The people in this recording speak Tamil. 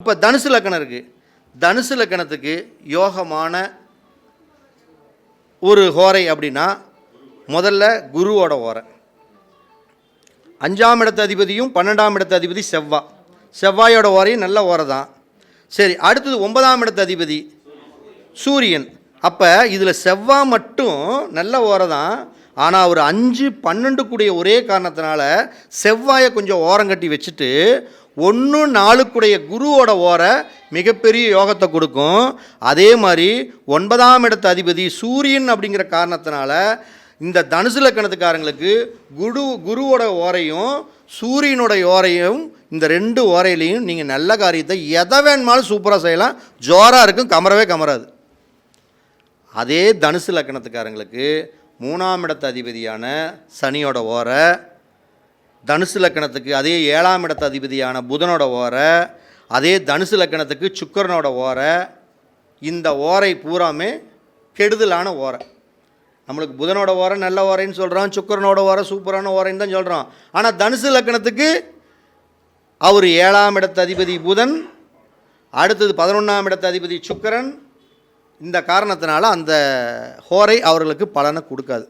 இப்போ தனுசு லக்கணம் இருக்குது. தனுசு லக்கணத்துக்கு யோகமான ஒரு ஹோரை அப்படின்னா முதல்ல குருவோட ஓரை. 5ஆம் இடத்து அதிபதியும் 12ஆம் இடத்து அதிபதி செவ்வாயோட ஓரையும் நல்ல ஓரை தான். சரி, அடுத்தது 9ஆம் இடத்து அதிபதி சூரியன். அப்போ இதில் செவ்வாய் மட்டும் நல்ல ஓரை தான். ஆனால் அவர் 5, 12 கூடிய ஒரே காரணத்தினால செவ்வாயை கொஞ்சம் ஓரங்கட்டி வச்சுட்டு 1, 4 கூடிய குருவோட ஓரை மிகப்பெரிய யோகத்தை கொடுக்கும். அதே மாதிரி 9ஆம் இடத்து அதிபதி சூரியன் அப்படிங்கிற காரணத்தினால இந்த தனுசு லக்கணத்துக்காரங்களுக்கு குருவோட ஓரையும் சூரியனோட ஓரையும் இந்த 2 ஓரையிலையும் நீங்கள் நல்ல காரியத்தை எதை வேணுமாலும் சூப்பராக செய்யலாம். ஜோராக இருக்கும், கமரவே கமராது. அதே தனுசு லக்கணத்துக்காரங்களுக்கு 3ஆம் இடத்து அதிபதியான சனியோட ஓரை, தனுசு லக்கணத்துக்கு அதே 7ஆம் இடத்து அதிபதியான புதனோட ஓரை, அதே தனுசு லக்கணத்துக்கு சுக்கிரனோட ஓரை. இந்த ஓரை பூராமே கெடுதலான ஓரை. நம்மளுக்கு புதனோட ஓரை நல்ல ஓரைன்னு சொல்கிறோம், சுக்கிரனோட ஓரை சூப்பரான ஓரைன்னு தான் சொல்கிறோம். ஆனால் தனுசு லக்கணத்துக்கு அவர் 7ஆம் இடத்து அதிபதி புதன், அடுத்தது 11ஆம் இடத்து அதிபதி சுக்கிரன். இந்த காரணத்தினால அந்த ஹோரை அவர்களுக்கு பலனை கொடுக்காது.